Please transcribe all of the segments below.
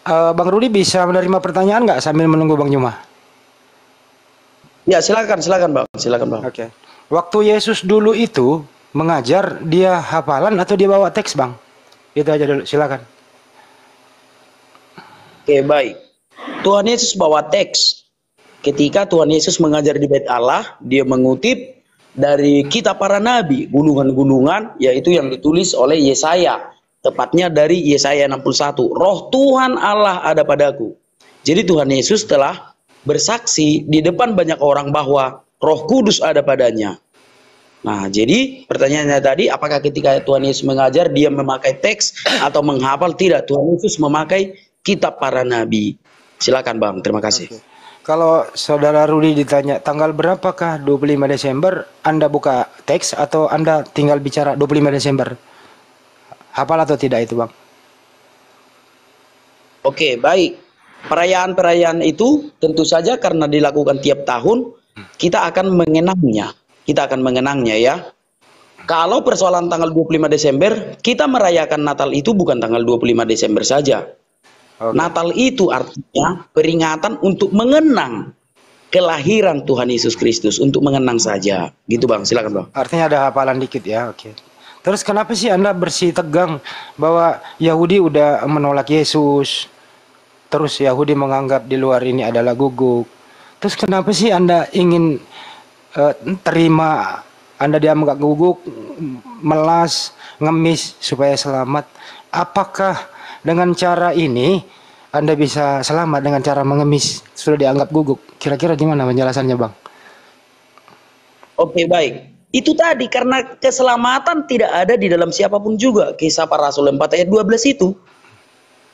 Bang Rudi bisa menerima pertanyaan nggak sambil menunggu Bang Juma? Ya, silakan, silakan Bang, silakan Bang. Oke. Waktu Yesus dulu itu mengajar, dia hafalan atau dia bawa teks, Bang? Itu aja dulu, silakan. Oke, baik. Tuhan Yesus bawa teks. Ketika Tuhan Yesus mengajar di Bait Allah, dia mengutip dari kitab para nabi, gulungan-gulungan, yaitu yang ditulis oleh Yesaya. Tepatnya dari Yesaya 61. Roh Tuhan Allah ada padaku. Jadi Tuhan Yesus telah bersaksi di depan banyak orang bahwa Roh Kudus ada padanya. Nah, jadi pertanyaannya tadi, apakah ketika Tuhan Yesus mengajar, dia memakai teks atau menghafal? Tidak, Tuhan Yesus memakai kitab para nabi. Silakan Bang, terima kasih. Oke. Kalau Saudara Rudi ditanya tanggal berapakah 25 Desember, Anda buka teks atau Anda tinggal bicara 25 Desember? Hafal atau tidak itu, Bang? Oke, baik. Perayaan-perayaan itu tentu saja karena dilakukan tiap tahun, kita akan mengenangnya. Kita akan mengenangnya ya. Kalau persoalan tanggal 25 Desember, kita merayakan Natal itu bukan tanggal 25 Desember saja. Oke. Natal itu artinya peringatan untuk mengenang kelahiran Tuhan Yesus Kristus, untuk mengenang saja. Gitu Bang, silakan Bang. Artinya ada hafalan dikit ya, oke. Terus kenapa sih Anda bersih tegang bahwa Yahudi udah menolak Yesus? Terus Yahudi menganggap di luar ini adalah guguk. Terus kenapa sih Anda ingin terima, Anda dianggap guguk, melas, ngemis supaya selamat? Apakah dengan cara ini Anda bisa selamat dengan cara mengemis sudah dianggap guguk? Kira-kira gimana penjelasannya, Bang? Oke, baik. Itu tadi karena keselamatan tidak ada di dalam siapapun juga. Kisah para Rasul 4 ayat 12 itu.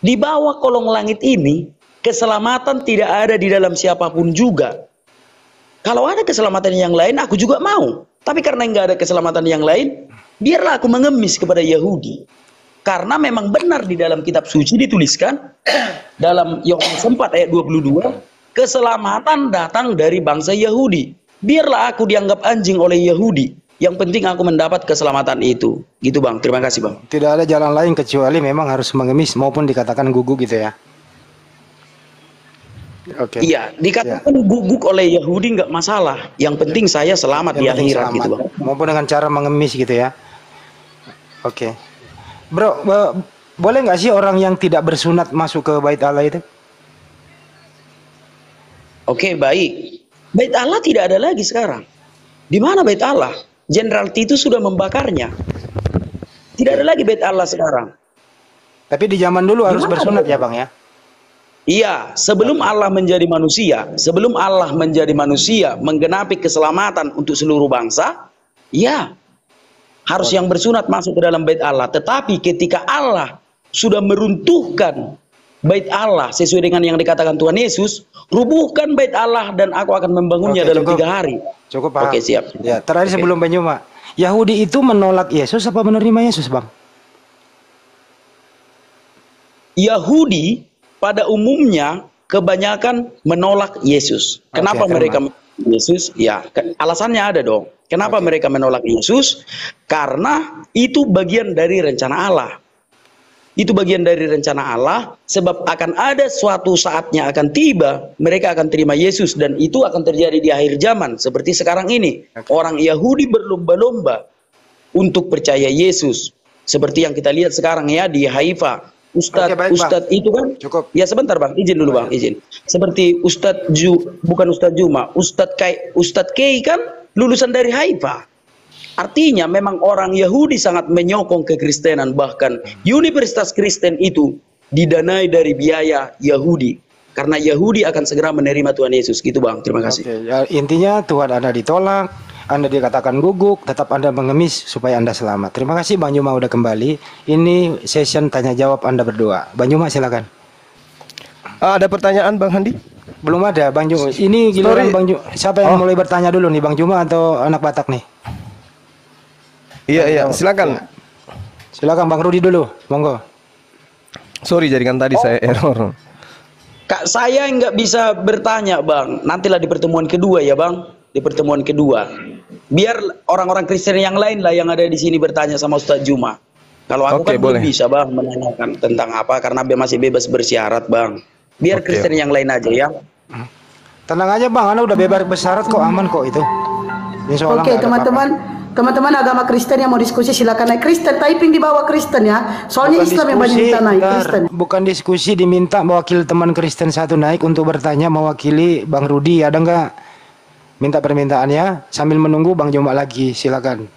Di bawah kolong langit ini, keselamatan tidak ada di dalam siapapun juga. Kalau ada keselamatan yang lain, aku juga mau. Tapi karena nggak ada keselamatan yang lain, biarlah aku mengemis kepada Yahudi. Karena memang benar di dalam kitab suci dituliskan, dalam Yohanes 4 ayat 22, keselamatan datang dari bangsa Yahudi. Biarlah aku dianggap anjing oleh Yahudi. Yang penting aku mendapat keselamatan itu. Gitu Bang, terima kasih Bang. Tidak ada jalan lain kecuali memang harus mengemis maupun dikatakan guguk gitu ya. Oke. Iya, dikatakan guguk oleh Yahudi nggak masalah. Yang penting saya selamat di akhirat gitu Bang. Maupun dengan cara mengemis gitu ya. Oke. Bro, boleh nggak sih orang yang tidak bersunat masuk ke Bait Allah itu? Oke, baik. Bait Allah tidak ada lagi sekarang. Di mana Bait Allah? Jenderal Titus sudah membakarnya. Tidak ada lagi Bait Allah sekarang. Tapi di zaman dulu harus bersunat ya Bang ya? Iya, sebelum Allah menjadi manusia, menggenapi keselamatan untuk seluruh bangsa, ya, harus yang bersunat masuk ke dalam Bait Allah. Tetapi ketika Allah sudah meruntuhkan Bait Allah sesuai dengan yang dikatakan Tuhan Yesus, rubuhkan Bait Allah dan aku akan membangunnya dalam 3 hari. Cukup Pak. Oke, siap. Ya, terakhir sebelum Banyuma, Yahudi itu menolak Yesus apa menerima Yesus, Bang? Yahudi pada umumnya kebanyakan menolak Yesus. Kenapa mereka menolak Yesus? Ya, alasannya ada dong. Kenapa mereka menolak Yesus? Karena itu bagian dari rencana Allah. Itu bagian dari rencana Allah, sebab akan ada suatu saatnya akan tiba, mereka akan terima Yesus, dan itu akan terjadi di akhir zaman. Seperti sekarang ini, orang Yahudi berlomba-lomba untuk percaya Yesus. Seperti yang kita lihat sekarang ya di Haifa. Ustadz itu kan, ya sebentar Bang, izin dulu Bang, izin. Seperti bukan Ustadz Juma, Ustadz Kei kan lulusan dari Haifa. Artinya memang orang Yahudi sangat menyokong kekristenan, bahkan Universitas Kristen itu didanai dari biaya Yahudi. Karena Yahudi akan segera menerima Tuhan Yesus. Gitu Bang, terima kasih. Ya, intinya Tuhan Anda ditolak, Anda dikatakan guguk, tetap Anda mengemis supaya Anda selamat. Terima kasih Bang Juma udah kembali. Ini session tanya jawab Anda berdua. Bang Juma silakan. Ada pertanyaan Bang Handi? Belum ada Bang Juma. Ini giliran Bang Juma. Siapa yang mulai bertanya dulu nih, Bang Juma atau anak Batak nih? Iya, silakan. Silakan Bang Rudi dulu, monggo. Sorry jaringan tadi saya error. Kak, saya nggak bisa bertanya Bang. Nantilah di pertemuan kedua ya Bang. Di pertemuan kedua. Biar orang-orang Kristen yang lain lah yang ada di sini bertanya sama Ustadz Juma. Kalau aku Oke, kan belum boleh. bisa bang menanyakan tentang apa karena masih bebas bersyarat bang. Biar Oke. Kristen yang lain aja ya. Tenang aja bang, Anda udah bebas bersyarat kok, aman kok itu. Insya Allah Oke, nggak ada apa-apa. teman-teman agama Kristen yang mau diskusi silakan naik. Kristen typing di bawah Kristen ya. Soalnya Bukan Islam yang banyak diskusi, minta naik bentar. Kristen. Bukan diskusi, diminta mewakili teman Kristen satu naik untuk bertanya mewakili Bang Rudi, ada nggak? Minta permintaannya sambil menunggu Bang Joma lagi, silakan.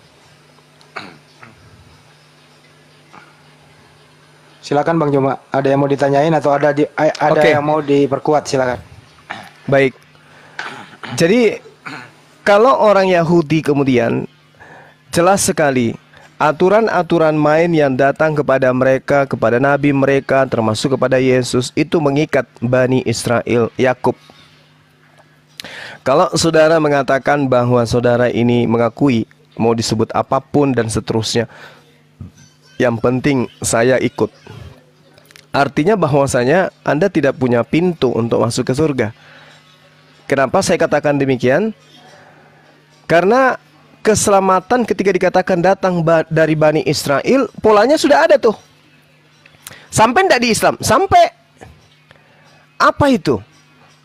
Silakan Bang Joma, ada yang mau ditanyain atau ada Oke. yang mau diperkuat, silakan. Baik. Jadi kalau orang Yahudi kemudian jelas sekali aturan-aturan main yang datang kepada mereka, kepada nabi mereka, termasuk kepada Yesus, itu mengikat Bani Israel, Yakub. Kalau saudara mengatakan bahwa saudara ini mengakui mau disebut apapun dan seterusnya, yang penting saya ikut, artinya bahwasanya Anda tidak punya pintu untuk masuk ke surga. Kenapa saya katakan demikian? Karena keselamatan ketika dikatakan datang dari Bani Israel, polanya sudah ada tuh. Sampai tidak di Islam, sampai. Apa itu?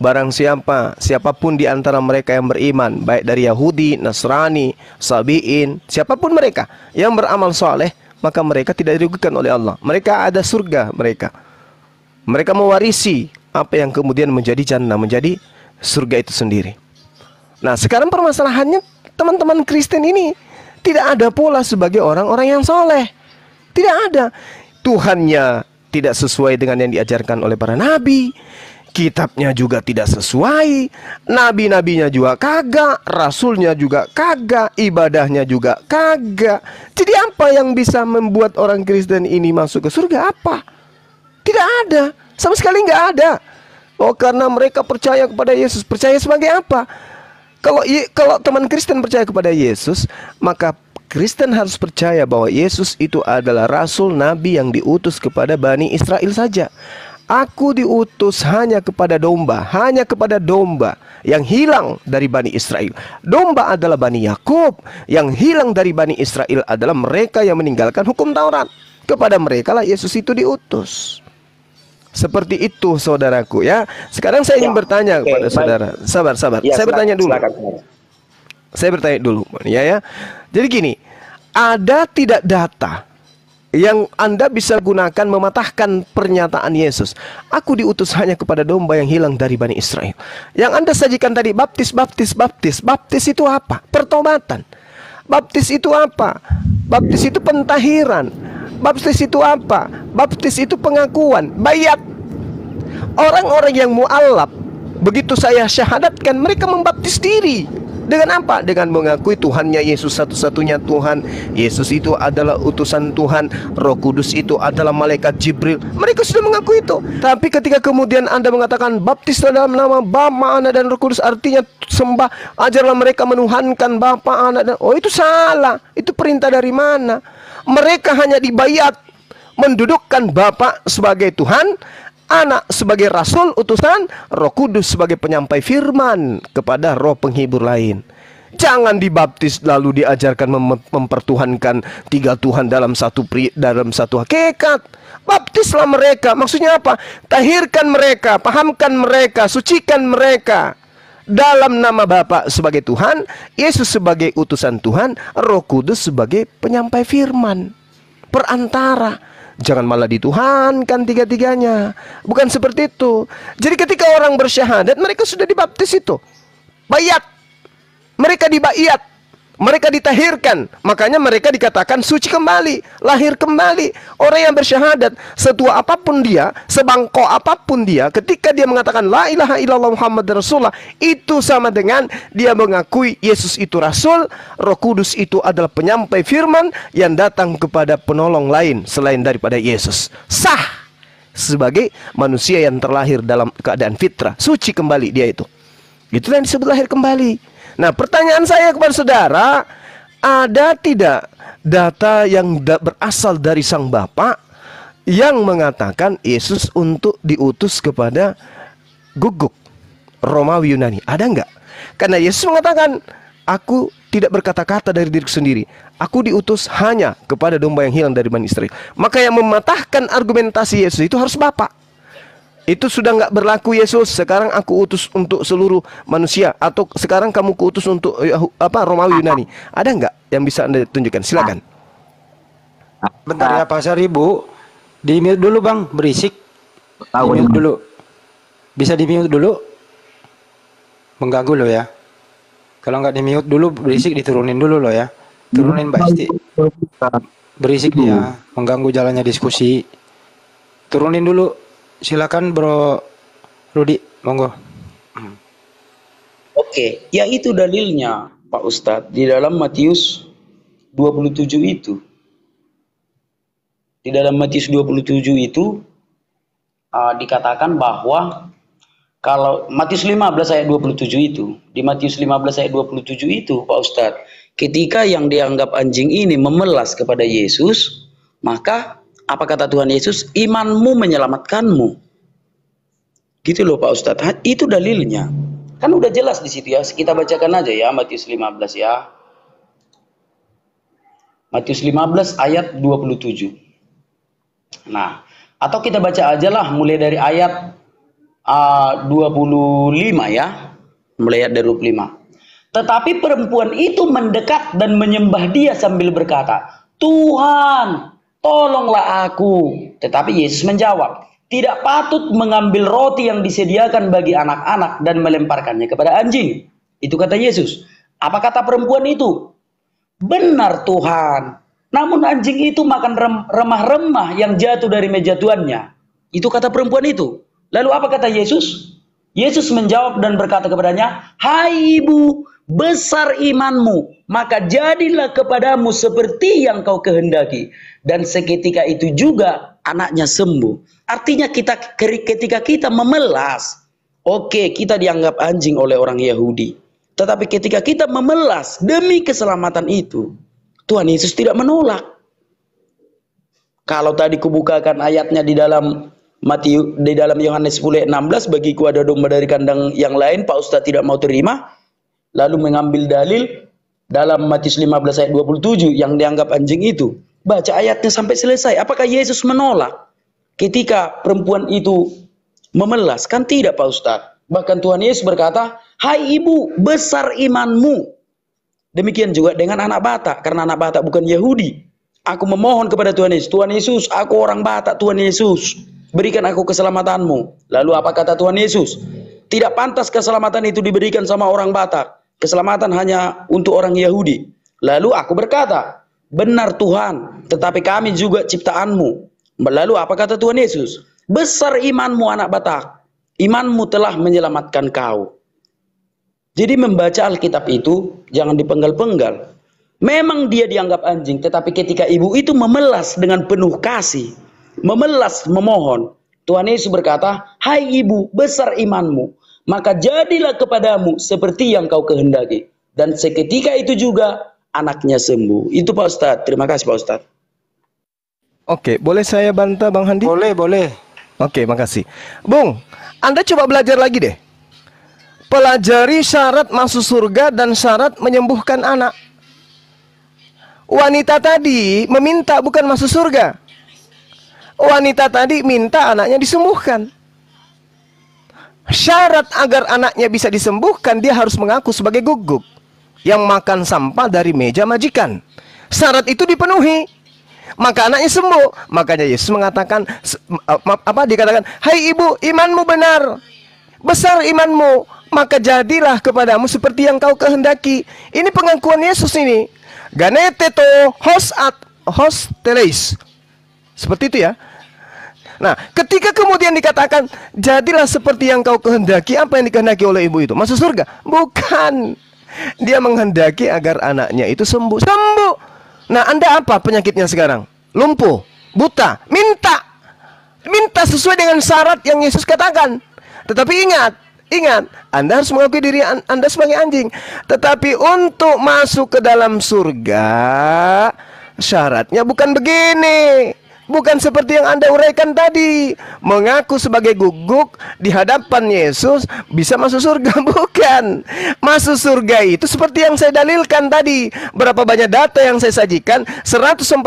Barang siapapun di antara mereka yang beriman, baik dari Yahudi, Nasrani, Sabi'in, siapapun mereka yang beramal soleh, maka mereka tidak dirugikan oleh Allah. Mereka ada surga mereka. Mereka mewarisi apa yang kemudian menjadi jannah, menjadi surga itu sendiri. Nah, sekarang permasalahannya teman-teman Kristen ini tidak ada pola sebagai orang-orang yang soleh. Tidak ada. Tuhannya tidak sesuai dengan yang diajarkan oleh para nabi. Kitabnya juga tidak sesuai. Nabi-nabinya juga kagak. Rasulnya juga kagak. Ibadahnya juga kagak. Jadi apa yang bisa membuat orang Kristen ini masuk ke surga? Apa? Tidak ada. Sama sekali nggak ada. Oh, karena mereka percaya kepada Yesus. Percaya sebagai apa? Kalau teman Kristen percaya kepada Yesus, maka Kristen harus percaya bahwa Yesus itu adalah Rasul Nabi yang diutus kepada Bani Israel saja. Aku diutus hanya kepada domba yang hilang dari Bani Israel. Domba adalah Bani Yakub. Yang hilang dari Bani Israel adalah mereka yang meninggalkan hukum Taurat. Kepada mereka lah Yesus itu diutus. Seperti itu saudaraku ya. Sekarang saya ingin bertanya kepada saudara. Sabar. Ya, Saya bertanya dulu. silakan. Saya bertanya dulu ya. Jadi gini, ada tidak data yang Anda bisa gunakan mematahkan pernyataan Yesus? Aku diutus hanya kepada domba yang hilang dari Bani Israel. Yang Anda sajikan tadi baptis. Baptis itu apa? Pertobatan. Baptis itu apa? Baptis itu pentahiran. Baptis itu apa? Baptis itu pengakuan, bayat. Orang-orang yang mu'alaf, begitu saya syahadatkan, mereka membaptis diri. Dengan apa? Dengan mengakui Tuhannya Yesus satu-satunya Tuhan. Yesus itu adalah utusan Tuhan. Roh Kudus itu adalah malaikat Jibril. Mereka sudah mengakui itu. Tapi ketika kemudian Anda mengatakan baptis dalam nama Bapa, Anak dan Roh Kudus, artinya sembah, ajarlah mereka menuhankan Bapa, Anak dan... Oh, itu salah. Itu perintah dari mana? Mereka hanya dibayat mendudukkan Bapa sebagai Tuhan, Anak sebagai Rasul utusan, Roh Kudus sebagai penyampai firman kepada roh penghibur lain. Jangan dibaptis lalu diajarkan mempertuhankan tiga Tuhan dalam satu hakikat. Baptislah mereka. Maksudnya apa? Tahirkan mereka, pahamkan mereka, sucikan mereka dalam nama Bapa sebagai Tuhan, Yesus sebagai utusan Tuhan, Roh Kudus sebagai penyampai firman, perantara. Jangan malah dituhankan tiga-tiganya. Bukan seperti itu. Jadi ketika orang bersyahadat, mereka sudah dibaptis itu. Bayat. Mereka dibayat. Mereka ditahirkan. Makanya mereka dikatakan suci kembali, lahir kembali. Orang yang bersyahadat, setua apapun dia, sebangkok apapun dia, ketika dia mengatakan la ilaha illallah Muhammad Rasulullah, itu sama dengan dia mengakui Yesus itu Rasul, Roh Kudus itu adalah penyampai firman yang datang kepada penolong lain selain daripada Yesus. Sah sebagai manusia yang terlahir dalam keadaan fitrah, suci kembali dia itu. Itulah yang disebut lahir kembali. Nah, pertanyaan saya kepada saudara, ada tidak data yang berasal dari Sang Bapa yang mengatakan Yesus untuk diutus kepada guguk Romawi Yunani? Ada enggak? Karena Yesus mengatakan, aku tidak berkata-kata dari diriku sendiri. Aku diutus hanya kepada domba yang hilang dari Bani Israel. Maka yang mematahkan argumentasi Yesus itu harus Bapa. Itu sudah nggak berlaku Yesus. Sekarang aku utus untuk seluruh manusia, atau sekarang kamu kuutus untuk Romawi Yunani. Ada nggak yang bisa Anda tunjukkan? Silakan. Bentar ya Pak Saribu. Di mute dulu Bang, berisik. Di mute dulu. Bisa di mute dulu? Mengganggu lo ya. Kalau nggak di mute dulu, berisik diturunin dulu lo ya. Turunin Mbak Isti. Berisik dia, mengganggu jalannya diskusi. Turunin dulu. Silakan Bro Rudi, monggo. Oke, ya itu dalilnya Pak Ustadz di dalam Matius 27 itu. Di dalam Matius 27 itu dikatakan bahwa kalau Matius 15 ayat 27 itu, di Matius 15 ayat 27 itu Pak Ustadz, ketika yang dianggap anjing ini memelas kepada Yesus, maka apa kata Tuhan Yesus? Imanmu menyelamatkanmu. Gitu loh Pak Ustadz. Itu dalilnya. Kan udah jelas di situ ya. Kita bacakan aja ya Matius 15 ya. Matius 15 ayat 27. Nah, atau kita baca aja lah mulai dari ayat 25 ya. Mulai ayat dari 25. Tetapi perempuan itu mendekat dan menyembah dia sambil berkata, Tuhan, tolonglah aku. Tetapi Yesus menjawab, tidak patut mengambil roti yang disediakan bagi anak-anak dan melemparkannya kepada anjing. Itu kata Yesus. Apa kata perempuan itu? Benar Tuhan. Namun anjing itu makan remah-remah yang jatuh dari meja tuannya. Itu kata perempuan itu. Lalu apa kata Yesus? Yesus menjawab dan berkata kepadanya, hai ibu, besar imanmu, maka jadilah kepadamu seperti yang kau kehendaki. Dan seketika itu juga anaknya sembuh. Artinya ketika kita memelas, oke, kita dianggap anjing oleh orang Yahudi. Tetapi ketika kita memelas demi keselamatan itu, Tuhan Yesus tidak menolak. Kalau tadi kubukakan ayatnya di dalam Yohanes 10 ayat 16, bagiku ada domba dari kandang yang lain, Pak Ustadz tidak mau terima. Lalu mengambil dalil dalam Matius 15 ayat 27 yang dianggap anjing itu. Baca ayatnya sampai selesai. Apakah Yesus menolak ketika perempuan itu memelas? Kan tidak Pak Ustadz. Bahkan Tuhan Yesus berkata, hai ibu, besar imanmu. Demikian juga dengan anak Batak. Karena anak Batak bukan Yahudi. Aku memohon kepada Tuhan Yesus. Tuhan Yesus, aku orang Batak. Tuhan Yesus, berikan aku keselamatanmu. Lalu apa kata Tuhan Yesus? Tidak pantas keselamatan itu diberikan sama orang Batak. Keselamatan hanya untuk orang Yahudi. Lalu aku berkata, benar Tuhan, tetapi kami juga ciptaanmu. Lalu apa kata Tuhan Yesus? Besar imanmu anak Batak. Imanmu telah menyelamatkan kau. Jadi membaca Alkitab itu jangan dipenggal-penggal. Memang dia dianggap anjing, tetapi ketika ibu itu memelas dengan penuh kasih, memelas memohon, Tuhan Yesus berkata, hai ibu, besar imanmu, maka jadilah kepadamu seperti yang kau kehendaki. Dan seketika itu juga anaknya sembuh. Itu Pak Ustadz. Terima kasih Pak Ustadz. Oke, boleh saya bantah Bang Handi? Boleh, boleh. Oke, makasih. Bung, Anda coba belajar lagi deh. Pelajari syarat masuk surga dan syarat menyembuhkan anak. Wanita tadi meminta bukan masuk surga. Wanita tadi minta anaknya disembuhkan. Syarat agar anaknya bisa disembuhkan, dia harus mengaku sebagai guguk yang makan sampah dari meja majikan. Syarat itu dipenuhi, maka anaknya sembuh. Makanya Yesus mengatakan, dikatakan, hai ibu, imanmu benar, besar imanmu, maka jadilah kepadamu seperti yang kau kehendaki. Ini pengakuan Yesus ini. Ganeteto hosteles. Seperti itu ya. Nah, ketika kemudian dikatakan jadilah seperti yang kau kehendaki, apa yang dikehendaki oleh ibu itu? Masuk surga? Bukan. Dia menghendaki agar anaknya itu sembuh. Sembuh. Nah, Anda apa penyakitnya sekarang? Lumpuh, buta. Minta sesuai dengan syarat yang Yesus katakan. Tetapi ingat, Anda harus mengakui diri Anda sebagai anjing. Tetapi untuk masuk ke dalam surga, syaratnya bukan begini. Bukan seperti yang Anda uraikan tadi, mengaku sebagai guguk di hadapan Yesus bisa masuk surga. Bukan. Masuk surga itu seperti yang saya dalilkan tadi. Berapa banyak data yang saya sajikan? 144.000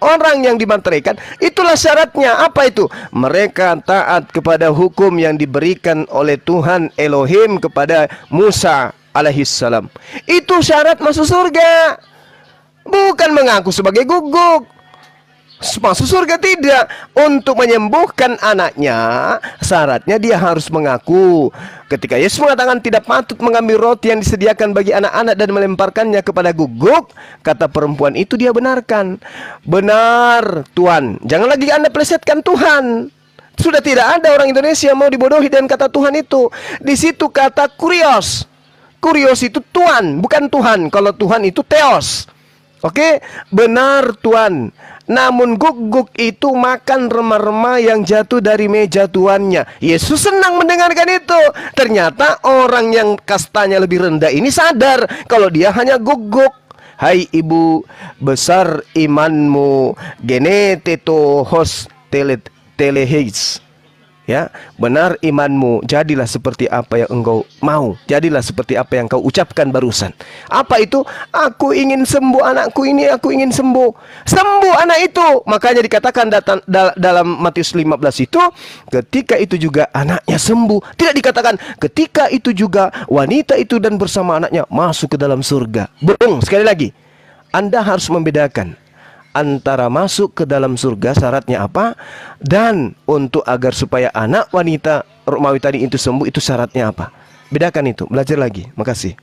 orang yang dimateraikan. Itulah syaratnya. Apa itu? Mereka taat kepada hukum yang diberikan oleh Tuhan Elohim kepada Musa alaihissalam. Itu syarat masuk surga. Bukan mengaku sebagai guguk. Masuk surga tidak. Untuk menyembuhkan anaknya, syaratnya dia harus mengaku. Ketika Yesus mengatakan tidak patut mengambil roti yang disediakan bagi anak-anak dan melemparkannya kepada guguk, kata perempuan itu dia benarkan. Benar Tuhan. Jangan lagi Anda plesetkan Tuhan. Sudah tidak ada orang Indonesia yang mau dibodohi dengan kata Tuhan itu. Di situ kata kurios. Kurios itu Tuhan, bukan Tuhan. Kalau Tuhan itu Theos. Oke, benar Tuhan. Namun guguk itu makan remah-remah yang jatuh dari meja tuannya. Yesus senang mendengarkan itu. Ternyata orang yang kastanya lebih rendah ini sadar kalau dia hanya guguk. Hai ibu, besar imanmu, geneteto hos teleheis. Ya, benar imanmu, jadilah seperti apa yang engkau mau, jadilah seperti apa yang kau ucapkan barusan. Apa itu? Aku ingin sembuh anakku ini, aku ingin sembuh. Sembuh anak itu. Makanya dikatakan dalam Matius 15 itu, ketika itu juga anaknya sembuh. Tidak dikatakan ketika itu juga wanita itu dan bersama anaknya masuk ke dalam surga. Bohong. Sekali lagi, Anda harus membedakan antara masuk ke dalam surga syaratnya apa, dan untuk agar supaya anak wanita Romawi tadi itu sembuh itu syaratnya apa. Bedakan itu, belajar lagi. Makasih.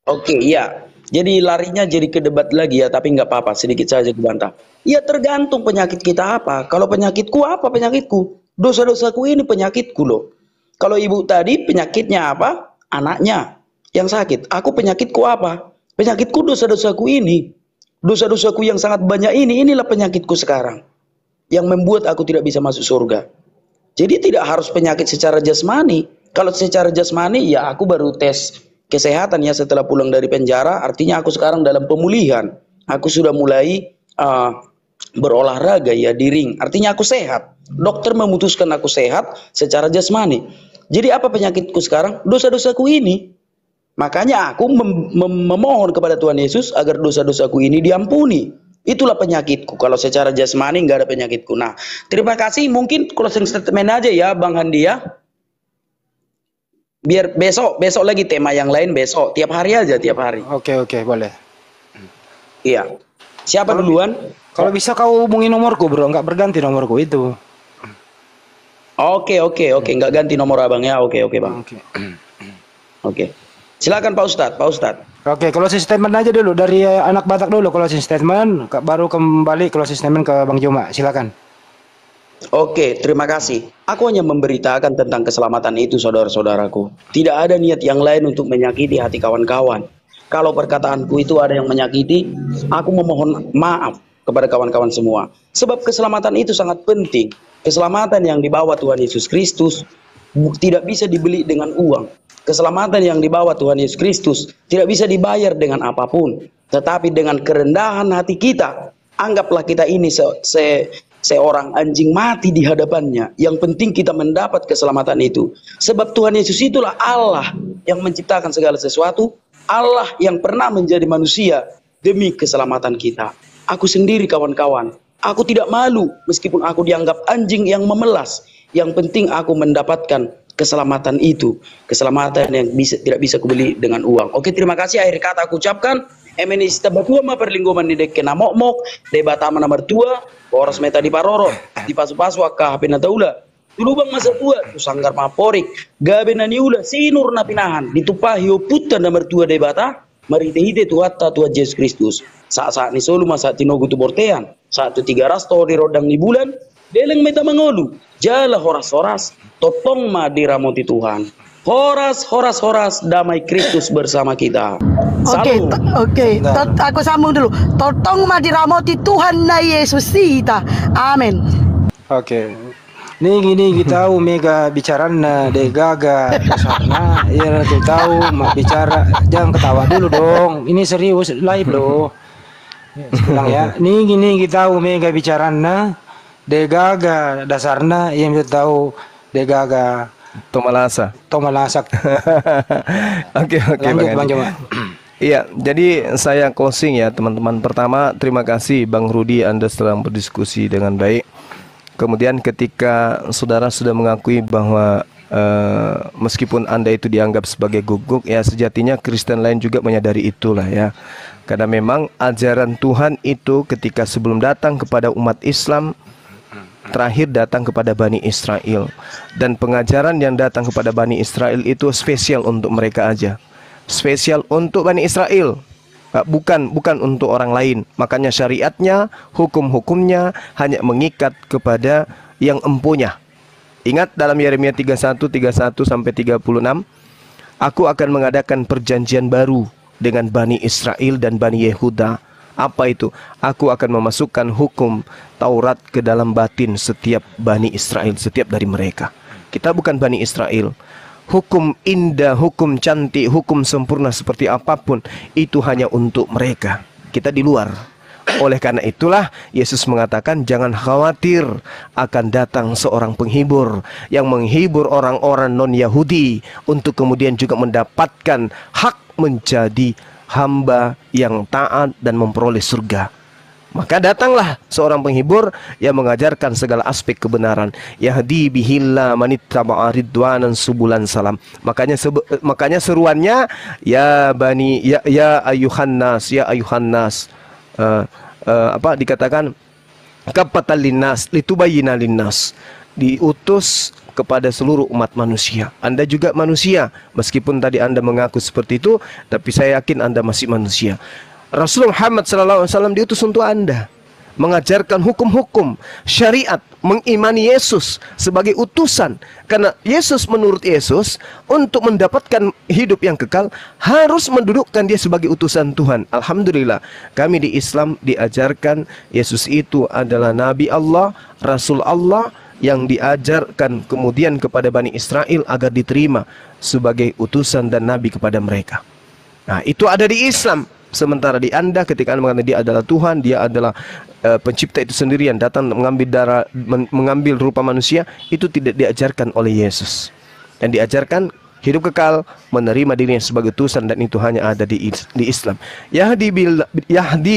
Oke, ya. Jadi larinya jadi ke debat lagi ya, tapi nggak apa-apa, sedikit saja dibantah. Ya tergantung penyakit kita apa. Kalau penyakitku apa penyakitku? Dosa-dosaku ini penyakitku loh. Kalau ibu tadi penyakitnya apa? Anaknya yang sakit. Aku penyakitku apa? Penyakitku dosa-dosaku ini. Dosa-dosaku yang sangat banyak ini, inilah penyakitku sekarang. Yang membuat aku tidak bisa masuk surga. Jadi tidak harus penyakit secara jasmani. Kalau secara jasmani, ya aku baru tes kesehatan ya setelah pulang dari penjara. Artinya aku sekarang dalam pemulihan. Aku sudah mulai berolahraga ya di ring. Artinya aku sehat. Dokter memutuskan aku sehat secara jasmani. Jadi apa penyakitku sekarang? Dosa-dosaku ini. Makanya aku memohon kepada Tuhan Yesus agar dosa-dosaku ini diampuni. Itulah penyakitku. Kalau secara jasmani nggak ada penyakitku. Nah, terima kasih. Mungkin closing statement aja ya, Bang Handi ya. Biar besok lagi tema yang lain besok. Tiap hari aja, tiap hari. Oke, boleh. Iya. Siapa duluan? Kalau bisa kau hubungi nomorku bro, nggak berganti nomorku itu. Oke. Nggak ganti nomor abang ya. Oke bang. Oke. Silakan Pak Ustadz. Oke, closing statement aja dulu dari anak Batak dulu closing statement, baru kembali closing statement ke Bang Juma. Silakan. Oke, terima kasih. Aku hanya memberitakan tentang keselamatan itu, saudara-saudaraku. Tidak ada niat yang lain untuk menyakiti hati kawan-kawan. Kalau perkataanku itu ada yang menyakiti, aku memohon maaf kepada kawan-kawan semua. Sebab keselamatan itu sangat penting. Keselamatan yang dibawa Tuhan Yesus Kristus tidak bisa dibeli dengan uang. Keselamatan yang dibawa Tuhan Yesus Kristus tidak bisa dibayar dengan apapun. Tetapi dengan kerendahan hati kita, anggaplah kita ini seorang anjing mati di hadapannya. Yang penting kita mendapat keselamatan itu. Sebab Tuhan Yesus itulah Allah yang menciptakan segala sesuatu. Allah yang pernah menjadi manusia demi keselamatan kita. Aku sendiri kawan-kawan, aku tidak malu meskipun aku dianggap anjing yang memelas. Yang penting aku mendapatkan keselamatan itu, keselamatan yang tidak bisa kubeli dengan uang. Oke, terima kasih. Akhir kata aku ucapkan, emenis tabatua ma perlinggoman di dekena mokmok, debatama nomor 2, poros meta di paroro, di pasu-pasu akka hapena taula, tulubang masa tua, tusanggar maporik, gabe naniula, sinur napinahan, ditupahio putan nomor 2 debata, marite-hite tuatta Tuhan Yesus Kristus. Saat-saat ni solu masa tinogu tu bortean, saat tu 3 rasto di rodang di bulan, deleng meta mangolu, jala horas-horas, totong ma diramoti Tuhan. Horas, damai Kristus bersama kita. Oke. Aku sambung dulu. Totong ma diramoti Tuhan na Yesus kita. Amin. Oke. Nih gini kita mega bicara de gaga sana ya tahu mau bicara jangan ketawa dulu dong. Ini serius live loh. Ya, saya bilang ya, nih gini kita umega bicarana, degaga dasarna yang kita tahu degaga Tomalasa. tomalasak. Oke, Lanjut Bang Bang Andi. Joma. Iya, jadi saya closing ya teman-teman. Pertama, terima kasih Bang Rudi, Anda sedang berdiskusi dengan baik. Kemudian ketika saudara sudah mengakui bahwa meskipun Anda itu dianggap sebagai guguk, ya sejatinya Kristen lain juga menyadari itulah ya. Karena memang ajaran Tuhan itu ketika sebelum datang kepada umat Islam, terakhir datang kepada Bani Israel. Dan pengajaran yang datang kepada Bani Israel itu spesial untuk mereka aja. Spesial untuk Bani Israel, bukan untuk orang lain. Makanya syariatnya, hukum-hukumnya hanya mengikat kepada yang empunya. Ingat dalam Yeremia 31 sampai 36, aku akan mengadakan perjanjian baru dengan Bani Israel dan Bani Yehuda. Apa itu? Aku akan memasukkan hukum Taurat ke dalam batin setiap Bani Israel, setiap dari mereka. Kita bukan Bani Israel. Hukum indah, hukum cantik, hukum sempurna seperti apapun, itu hanya untuk mereka. Kita di luar. Oleh karena itulah Yesus mengatakan jangan khawatir, akan datang seorang penghibur yang menghibur orang-orang non-Yahudi untuk kemudian juga mendapatkan hak menjadi hamba yang taat dan memperoleh surga. Maka datanglah seorang penghibur yang mengajarkan segala aspek kebenaran. Yahdi bihillah manittaba'a ridwanan subulan salam. Makanya seruannya ya bani ya ayuhan nas, ya ayuhan nas. Dikatakan kapatal linnas litubayyina linnas. Diutus kepada seluruh umat manusia. Anda juga manusia. Meskipun tadi Anda mengaku seperti itu, tapi saya yakin Anda masih manusia. Rasulullah Muhammad SAW diutus untuk Anda, mengajarkan hukum-hukum syariat, mengimani Yesus sebagai utusan. Karena Yesus, menurut Yesus, untuk mendapatkan hidup yang kekal harus mendudukkan dia sebagai utusan Tuhan. Alhamdulillah, kami di Islam diajarkan Yesus itu adalah Nabi Allah, Rasul Allah, yang diajarkan kemudian kepada Bani Israel agar diterima sebagai utusan dan Nabi kepada mereka. Nah, itu ada di Islam. Sementara di Anda, ketika Anda mengatakan dia adalah Tuhan, dia adalah pencipta itu sendiri yang datang mengambil rupa manusia, itu tidak diajarkan oleh Yesus. Dan diajarkan hidup kekal, menerima dirinya sebagai utusan, dan itu hanya ada di Islam. Yahdi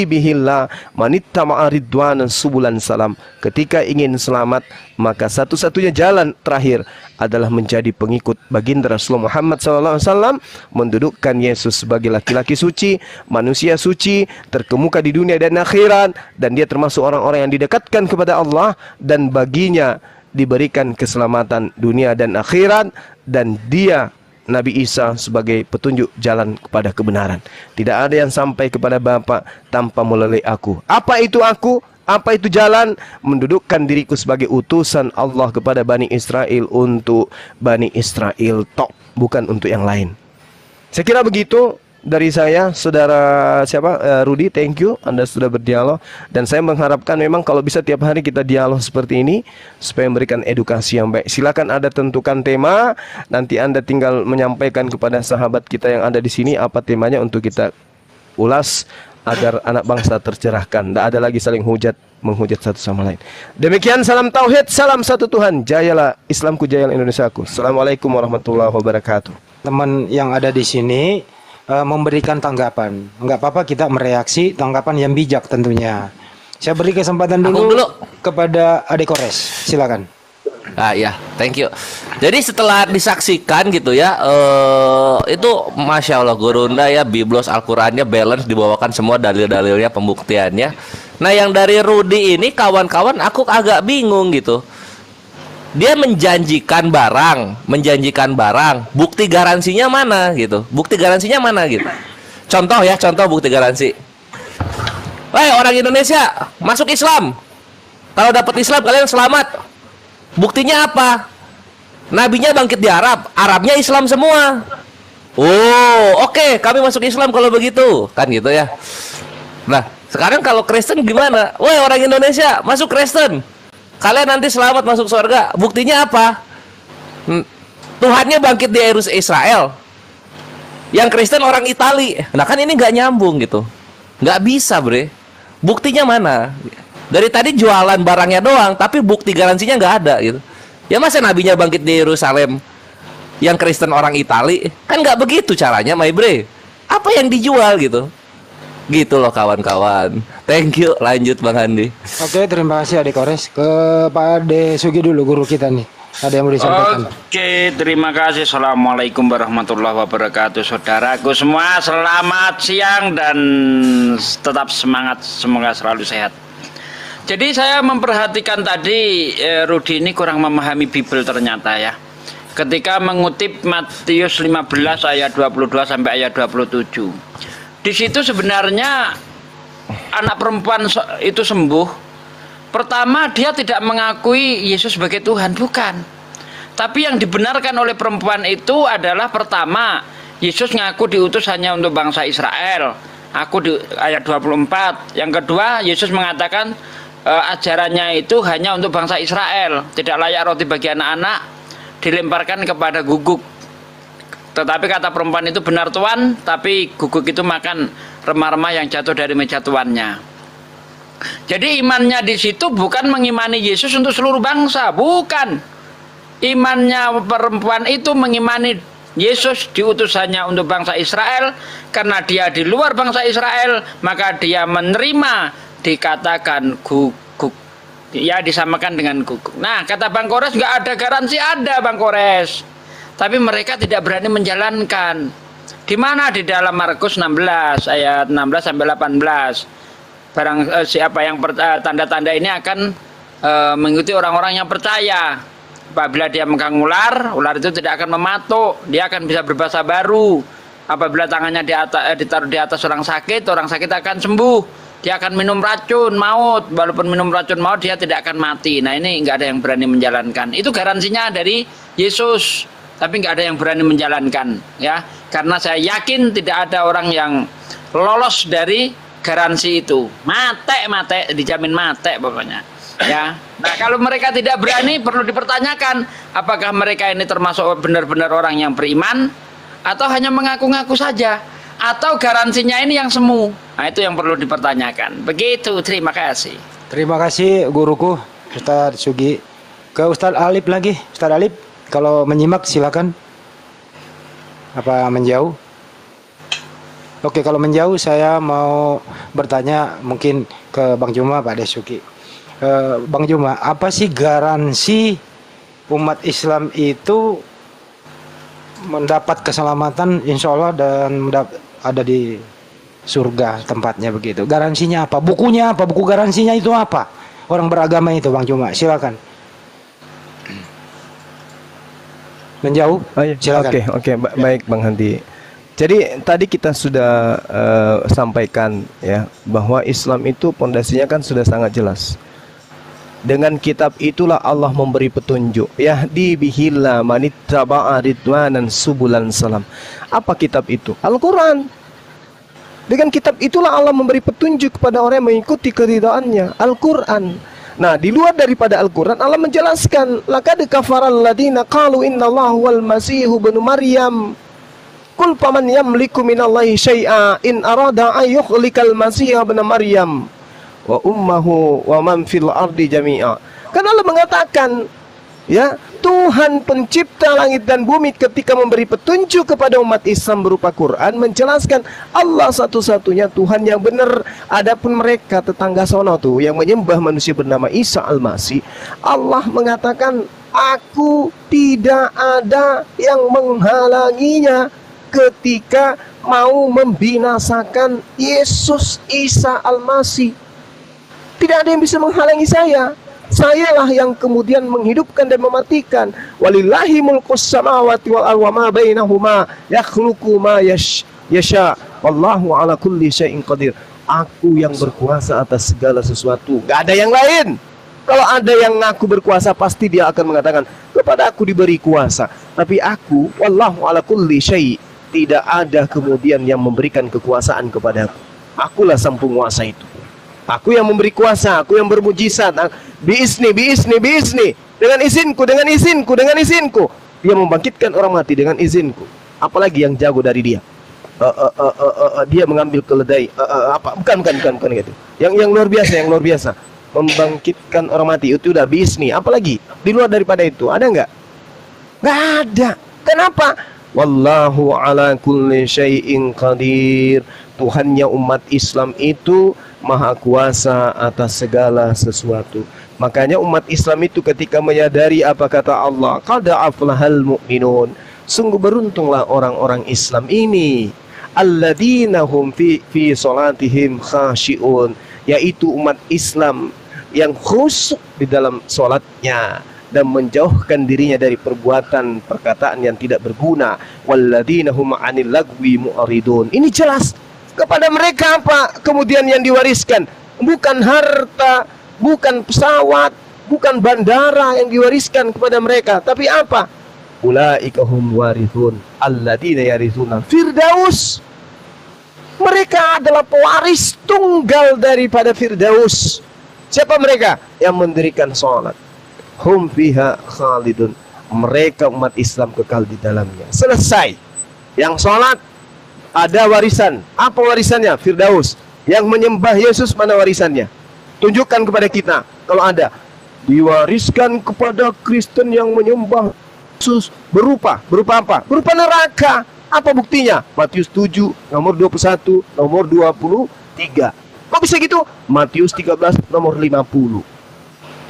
bihillah manittama'a ridwanan subulan salam. Ketika ingin selamat, maka satu-satunya jalan terakhir adalah menjadi pengikut baginda Rasulullah Muhammad SAW, mendudukkan Yesus sebagai laki-laki suci, manusia suci, terkemuka di dunia dan akhirat, dan dia termasuk orang-orang yang didekatkan kepada Allah, dan baginya diberikan keselamatan dunia dan akhirat, dan dia Nabi Isa sebagai petunjuk jalan kepada kebenaran. Tidak ada yang sampai kepada Bapa tanpa melalui aku. Apa itu aku? Apa itu jalan? Mendudukkan diriku sebagai utusan Allah kepada Bani Israel untuk Bani Israel tok, bukan untuk yang lain. Saya kira begitu dari saya, saudara Rudi. Thank you, Anda sudah berdialog, dan saya mengharapkan memang kalau bisa tiap hari kita dialog seperti ini supaya memberikan edukasi yang baik. Silakan Anda tentukan tema, nanti Anda tinggal menyampaikan kepada sahabat kita yang ada di sini apa temanya untuk kita ulas agar anak bangsa tercerahkan. Tidak ada lagi saling menghujat satu sama lain. Demikian, salam tauhid, salam satu Tuhan. Jayalah Islamku, jayalah Indonesiaku. Assalamualaikum warahmatullahi wabarakatuh. Teman yang ada di sini memberikan tanggapan. Enggak apa-apa kita mereaksi, tanggapan yang bijak tentunya. Saya beri kesempatan dulu kepada Adik Kores. Silakan. Ah ya, thank you. Jadi setelah disaksikan gitu ya, itu masya Allah Gurunda ya, Biblos Al-Qurannya balance, dibawakan semua dalil-dalilnya, pembuktiannya. Nah yang dari Rudi ini kawan-kawan aku agak bingung gitu. Dia menjanjikan barang, bukti garansinya mana gitu? Bukti garansinya mana gitu? Contoh bukti garansi. Woi orang Indonesia masuk Islam. Kalau dapat Islam kalian selamat. Buktinya apa? Nabinya bangkit di Arab, Arabnya Islam semua. Oh, oke, kami masuk Islam kalau begitu, kan gitu ya. Nah, sekarang kalau Kristen gimana? Woi, orang Indonesia masuk Kristen, kalian nanti selamat masuk surga. Buktinya apa? Tuhannya bangkit di Israel. Yang Kristen orang Itali. Nah, kan ini nggak nyambung gitu. Nggak bisa, bre. Buktinya mana? Dari tadi jualan barangnya doang, tapi bukti garansinya nggak ada gitu. Ya masa nabinya bangkit di Yerusalem, yang Kristen orang Itali, kan nggak begitu caranya, my bre. Apa yang dijual gitu? Gitu loh kawan-kawan. Thank you. Lanjut Bang Handi. Oke, terima kasih Adik Kores. Ke Pak Ade Sugi dulu, guru kita nih. Ada yang mau disampaikan? Oke, terima kasih. Assalamualaikum warahmatullahi wabarakatuh. Saudaraku semua, selamat siang dan tetap semangat. Semoga selalu sehat. Jadi saya memperhatikan tadi Rudi ini kurang memahami Bible ternyata ya. Ketika mengutip Matius 15 ayat 22 sampai ayat 27. Di situ sebenarnya anak perempuan itu sembuh. Pertama, dia tidak mengakui Yesus sebagai Tuhan, bukan. Tapi yang dibenarkan oleh perempuan itu adalah pertama, Yesus ngaku diutus hanya untuk bangsa Israel. Aku di ayat 24. Yang kedua, Yesus mengatakan ajarannya itu hanya untuk bangsa Israel, tidak layak roti bagi anak-anak, dilemparkan kepada guguk. Tetapi kata perempuan itu, benar Tuan, tapi guguk itu makan remah-remah yang jatuh dari meja tuannya. Jadi imannya di situ bukan mengimani Yesus untuk seluruh bangsa, bukan. Imannya perempuan itu mengimani Yesus diutus hanya untuk bangsa Israel, karena dia di luar bangsa Israel, maka dia menerima dikatakan guguk, ya disamakan dengan guguk. Nah, kata Bang Kores nggak ada garansi, ada Bang Kores, tapi mereka tidak berani menjalankan. Di mana? Di dalam Markus 16 ayat 16 sampai 18. Barang siapa yang tanda-tanda ini akan mengikuti orang-orang yang percaya. Apabila dia megang ular, ular itu tidak akan mematuk, dia akan bisa berbahasa baru. Apabila tangannya ditaruh di atas orang sakit akan sembuh. Dia akan minum racun maut, walaupun minum racun maut dia tidak akan mati. Nah, ini nggak ada yang berani menjalankan. Itu garansinya dari Yesus, tapi nggak ada yang berani menjalankan, ya. Karena saya yakin tidak ada orang yang lolos dari garansi itu. Mate, dijamin mate pokoknya. Ya. Nah, kalau mereka tidak berani, perlu dipertanyakan apakah mereka ini termasuk benar-benar orang yang beriman atau hanya mengaku-ngaku saja, atau garansinya ini yang semu. Nah, itu yang perlu dipertanyakan. Begitu, terima kasih. Terima kasih guruku Ustadz Sugi. Ke Ustadz Alip lagi. Ustadz Alip, kalau menyimak silakan. Apa menjauh? Oke, kalau menjauh saya mau bertanya mungkin ke Bang Juma, Pak Desuki. Bang Juma, apa sih garansi umat Islam itu mendapat keselamatan insya Allah dan ada di surga tempatnya begitu? Garansinya apa? Bukunya apa? Buku garansinya itu apa? Orang beragama itu, Bang Juma, silakan. Menjauh? Silakan. Oke, baik Bang Handi. Jadi tadi kita sudah sampaikan ya bahwa Islam itu pondasinya kan sudah sangat jelas. Dengan kitab itulah Allah memberi petunjuk. Yahdi bihillah manittaba'a ridwanan subulan salam. Apa kitab itu? Al-Quran. Dengan kitab itulah Allah memberi petunjuk kepada orang yang mengikuti keridhaannya. Al-Quran. Nah, di luar daripada Al-Quran, Allah menjelaskan, laqad kafaral ladina qalu innallaha wal masihu ibnu maryam. Qul faman yamliku minallahi syai'a in arada an yukhlikal masiha ibnu maryam wa ummuhu wa man fil ardi jami'a. Kan Allah mengatakan, ya, Tuhan pencipta langit dan bumi ketika memberi petunjuk kepada umat Islam berupa Quran, menjelaskan Allah satu-satunya Tuhan yang benar. Adapun mereka tetangga sono tuh yang menyembah manusia bernama Isa Al-Masih, Allah mengatakan, aku tidak ada yang menghalanginya ketika mau membinasakan Yesus Isa Al-Masih. Tidak ada yang bisa menghalangi saya. Sayalah yang kemudian menghidupkan dan mematikan. Walillahi mulkus samawati wal ardi wa ma bainahuma yakhluqu ma yasha. Wallahu ala kulli syai'in qadir. Aku yang berkuasa atas segala sesuatu. Gak ada yang lain. Kalau ada yang ngaku berkuasa, pasti dia akan mengatakan, kepada aku diberi kuasa. Tapi aku, wallahu ala kulli syai', tidak ada kemudian yang memberikan kekuasaan kepada aku. Akulah sang penguasa itu. Aku yang memberi kuasa, aku yang bermujizat. Biizni. Dengan izinku. Dia membangkitkan orang mati dengan izinku. Apalagi yang jago dari dia? Dia mengambil keledai. Bukan gitu. Yang luar biasa, yang luar biasa. Membangkitkan orang mati itu udah bisnis. Apalagi di luar daripada itu ada nggak? Nggak ada. Kenapa? Wallahu ala kulli syai'in qadir. Tuhannya umat Islam itu maha kuasa atas segala sesuatu. Makanya umat Islam itu ketika menyadari apa kata Allah, qad aflahal mu'minun. Sungguh beruntunglah orang-orang Islam ini. Alladzina hum fi salatihim khashi'un, yaitu umat Islam yang khusyuk di dalam salatnya dan menjauhkan dirinya dari perbuatan perkataan yang tidak berguna. Walladzina hum 'anil lagwi mu'ridun. Ini jelas kepada mereka apa kemudian yang diwariskan? Bukan harta, bukan pesawat, bukan bandara yang diwariskan kepada mereka, tapi apa? Ulaika hum warithun alladzina yarithuna firdaus. Mereka adalah pewaris tunggal daripada Firdaus. Siapa mereka? Yang mendirikan salat. Hum fiha khalidun. Mereka umat Islam kekal di dalamnya. Selesai. Yang salat ada warisan. Apa warisannya? Firdaus. Yang menyembah Yesus mana warisannya? Tunjukkan kepada kita kalau ada. Diwariskan kepada Kristen yang menyembah Yesus berupa apa? Berupa neraka. Apa buktinya? Matius 7 nomor 21 nomor 23. Kok bisa gitu? Matius 13 nomor 50.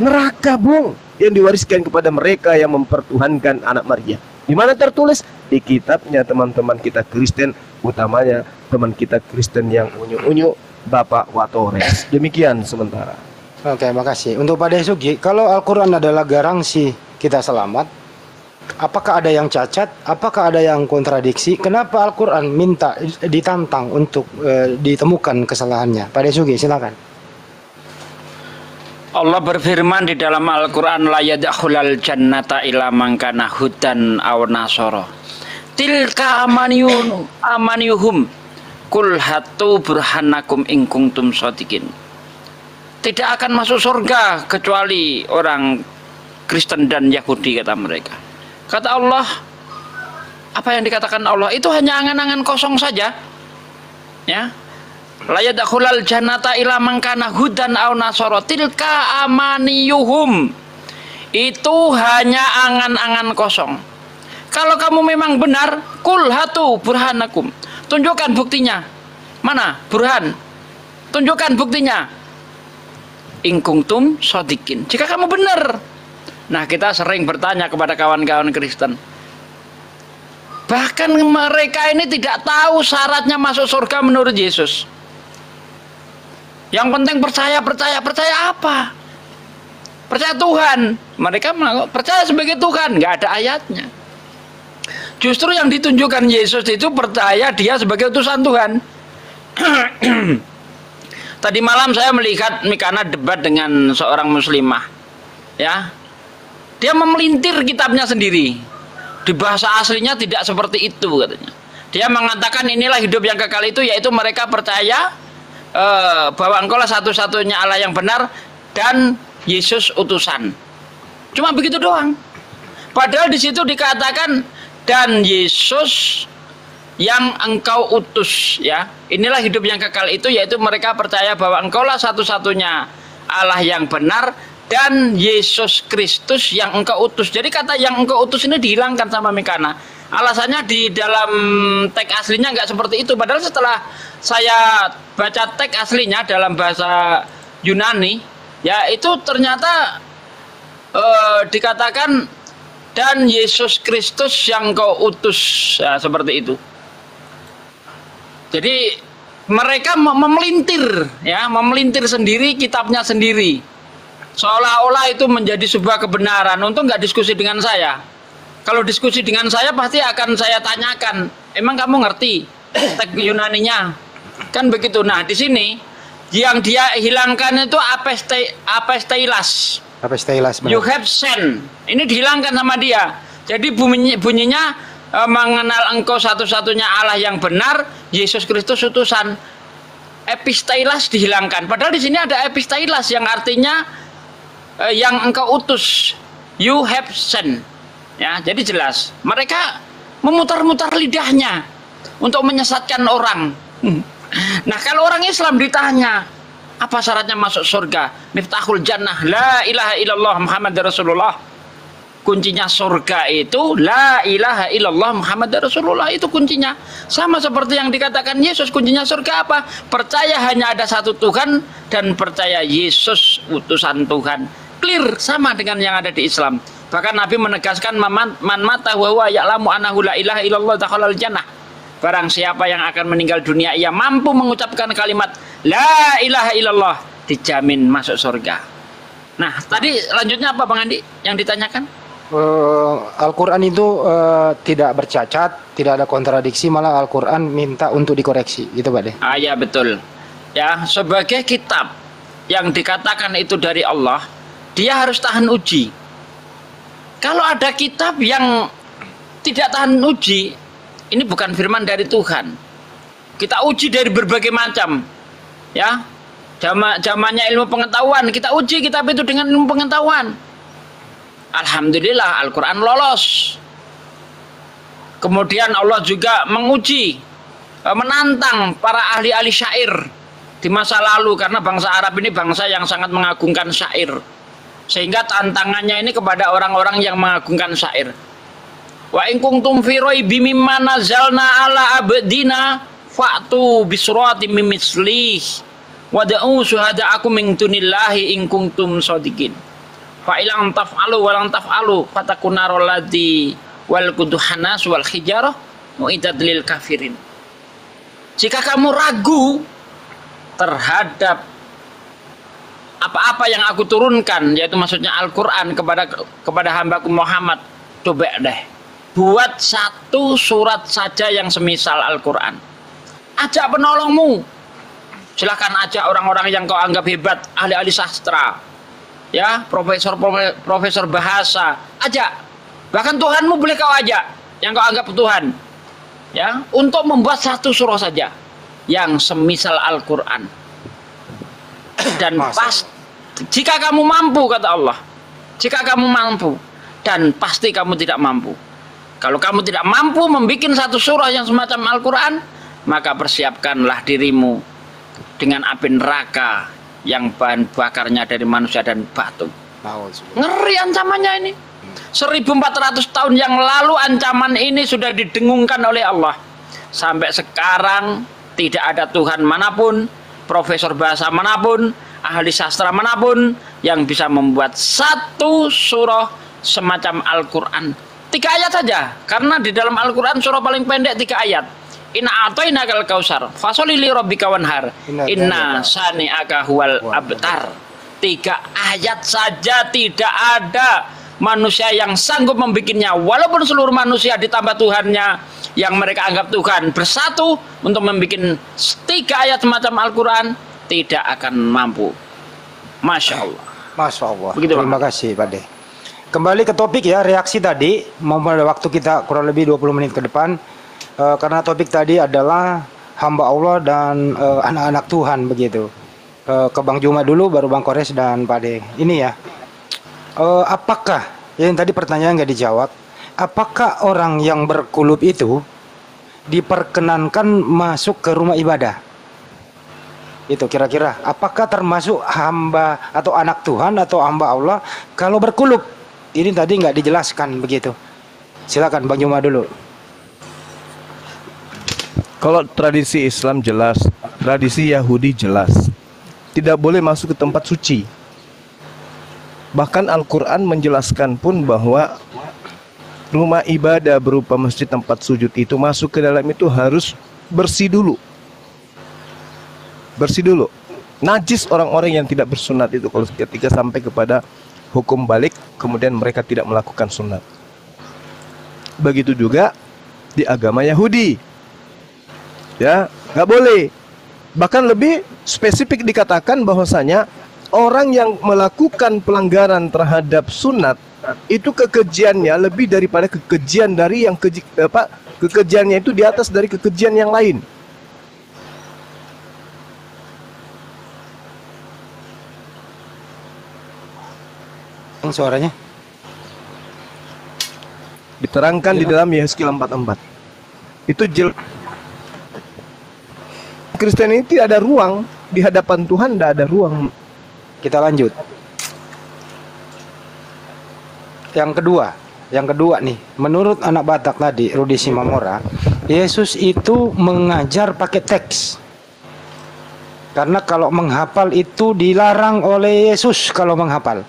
Neraka, Bung, yang diwariskan kepada mereka yang mempertuhankan anak Maria. Di mana tertulis? Di kitabnya teman-teman kita Kristen, utamanya teman kita Kristen yang unyu-unyu, Bapak Watores. Demikian sementara. Oke, makasih. Untuk Pak Desugi, kalau Al-Quran adalah garansi kita selamat, apakah ada yang cacat? Apakah ada yang kontradiksi? Kenapa Al-Quran minta ditantang untuk ditemukan kesalahannya? Pak Desugi, silakan. Allah berfirman di dalam Al-Quran, la yadkhulal jannata illa man kana hudan aw nasara. Tilka amaniyuhum kul hatu burhanakum in kuntum shadiqin. Tidak akan masuk surga kecuali orang Kristen dan Yahudi, kata mereka. Kata Allah, apa yang dikatakan Allah itu hanya angan-angan kosong saja. Ya. La yadkhulal jannata illa man kana hudan aw nasara. Tilka amaniyuhum. Itu hanya angan-angan kosong. Kalau kamu memang benar, kul hatu burhanakum. Tunjukkan buktinya. Mana? Burhan. Tunjukkan buktinya. In kuntum shadiqin. Jika kamu benar. Nah, kita sering bertanya kepada kawan-kawan Kristen. Bahkan mereka ini tidak tahu syaratnya masuk surga menurut Yesus. Yang penting percaya apa? Percaya Tuhan. Mereka percaya sebagai Tuhan, nggak ada ayatnya. Justru yang ditunjukkan Yesus itu percaya dia sebagai utusan Tuhan. Tadi malam saya melihat Mikana debat dengan seorang muslimah. Ya. Dia memelintir kitabnya sendiri. Di bahasa aslinya tidak seperti itu katanya. Dia mengatakan inilah hidup yang kekal itu, yaitu mereka percaya bahwa engkau lah satu-satunya Allah yang benar dan Yesus utusan. Cuma begitu doang. Padahal di situ dikatakan dan Yesus yang engkau utus, ya. Inilah hidup yang kekal itu, yaitu mereka percaya bahwa engkau lah satu-satunya Allah yang benar dan Yesus Kristus yang engkau utus. Jadi kata yang engkau utus ini dihilangkan sama Mikana. Alasannya di dalam teks aslinya nggak seperti itu. Padahal setelah saya baca teks aslinya dalam bahasa Yunani, ya itu ternyata dikatakan dan Yesus Kristus yang engkau utus, ya, seperti itu. Jadi mereka memelintir, ya, memelintir sendiri kitabnya sendiri. Seolah-olah itu menjadi sebuah kebenaran. Untung nggak diskusi dengan saya. Kalau diskusi dengan saya pasti akan saya tanyakan, emang kamu ngerti teks Yunaninya? Kan begitu. Nah, di sini yang dia hilangkan itu apesteilas. Apesteilas, benar. You have sent. Ini dihilangkan sama dia. Jadi bunyinya mengenal engkau satu-satunya Allah yang benar, Yesus Kristus utusan. Episteilas dihilangkan. Padahal di sini ada episteilas yang artinya yang engkau utus. You have sent. Ya, jadi jelas. Mereka memutar-mutar lidahnya untuk menyesatkan orang. Nah, kalau orang Islam ditanya, Apa syaratnya masuk surga? Miftahul jannah la ilaha illallah Muhammad Rasulullah. Kuncinya surga itu la ilaha illallah Muhammad Rasulullah, itu kuncinya. Sama seperti yang dikatakan Yesus, kuncinya surga apa? Percaya hanya ada satu Tuhan dan percaya Yesus utusan Tuhan. Clear, sama dengan yang ada di Islam. Bahkan Nabi menegaskan man mata wa huwa ya'lamu annahu la ilaha illallah dakhalal jannah. Barang siapa yang akan meninggal dunia ia mampu mengucapkan kalimat la ilaha illallah, dijamin masuk surga. Nah, tadi lanjutnya apa Bang Andi yang ditanyakan? Al-Quran itu tidak bercacat, tidak ada kontradiksi, malah Al-Quran minta untuk dikoreksi, gitu Pak De. Ah ya betul. Ya, sebagai kitab yang dikatakan itu dari Allah, dia harus tahan uji. Kalau ada kitab yang tidak tahan uji, ini bukan firman dari Tuhan. Kita uji dari berbagai macam, ya. Zamannya ilmu pengetahuan, kita uji kitab itu dengan ilmu pengetahuan. Alhamdulillah Al-Quran lolos. Kemudian Allah juga menguji, menantang para ahli-ahli syair di masa lalu, karena bangsa Arab ini bangsa yang sangat mengagungkan syair, sehingga tantangannya ini kepada orang-orang yang mengagungkan syair. Wa in kuntum fi raibim mimma nazalna ala abdina fa'tu bi suratin min mislih wad'u syuhada'akum min dunillahi in kuntum shadiqin. Fa ilang taf'alu wa lang taf'alu fatakunarul ladzi wal kuduhanas wal hijarah mu'idat lil kafirin. Jika kamu ragu terhadap apa-apa yang aku turunkan, yaitu maksudnya Al-Quran kepada hambaku Muhammad, coba deh buat satu surat saja yang semisal Al-Quran. Ajak penolongmu, silahkan ajak orang-orang yang kau anggap hebat, ahli-ahli sastra, ya, profesor bahasa, ajak. Bahkan Tuhanmu boleh kau ajak, yang kau anggap Tuhan, ya, untuk membuat satu surah saja yang semisal Al-Quran. Dan jika kamu mampu, kata Allah, jika kamu mampu, dan pasti kamu tidak mampu. Kalau kamu tidak mampu membuat satu surah yang semacam Al-Quran, maka persiapkanlah dirimu dengan api neraka yang bahan bakarnya dari manusia dan batu. Ngeri ancamannya ini. 1400 tahun yang lalu ancaman ini sudah didengungkan oleh Allah. Sampai sekarang tidak ada Tuhan manapun, profesor bahasa manapun, ahli sastra manapun yang bisa membuat satu surah semacam Al-Quran. 3 ayat saja, karena di dalam Al-Quran surah paling pendek 3 ayat. Inna a'tainakal kausar fasholli li rabbika wanhar inna sani'aka huwal abtar. 3 ayat saja, tidak ada manusia yang sanggup membikinnya. Walaupun seluruh manusia ditambah Tuhannya yang mereka anggap Tuhan bersatu untuk membuat 3 ayat semacam Al-Quran, tidak akan mampu. Masya Allah. Masya Allah. Begitu, terima kasih Pak De. Kembali ke topik ya, reaksi tadi, mau pada waktu kita kurang lebih 20 menit ke depan, karena topik tadi adalah hamba Allah dan anak-anak Tuhan begitu. Ke Bang Juma dulu, baru Bang Kores dan Pak De. Ini ya, apakah, yang tadi pertanyaan nggak dijawab, apakah orang yang berkulub itu diperkenankan masuk ke rumah ibadah? Itu kira-kira, apakah termasuk hamba atau anak Tuhan atau hamba Allah kalau berkulub? Ini tadi nggak dijelaskan begitu. Silakan Bang Juma dulu. Kalau tradisi Islam jelas, tradisi Yahudi jelas. Tidak boleh masuk ke tempat suci. Bahkan Al-Quran menjelaskan pun bahwa rumah ibadah berupa masjid tempat sujud itu masuk ke dalam itu harus bersih dulu. Bersih dulu. Najis orang-orang yang tidak bersunat itu kalau ketika sampai kepada hukum balik, kemudian mereka tidak melakukan sunat. Begitu juga di agama Yahudi, ya nggak boleh. Bahkan lebih spesifik dikatakan bahwasanya orang yang melakukan pelanggaran terhadap sunat itu kekejiannya lebih daripada kekejian dari yang kekejiannya itu di atas dari kekejian yang lain. Suaranya diterangkan di dalam Yehezkiel 44. Itu Kristen ini tidak ada ruang di hadapan Tuhan tidak ada ruang. Kita lanjut. Yang kedua nih, menurut anak Batak tadi, Rudi Simamora, Yesus itu mengajar pakai teks. Karena kalau menghafal itu dilarang oleh Yesus kalau menghafal.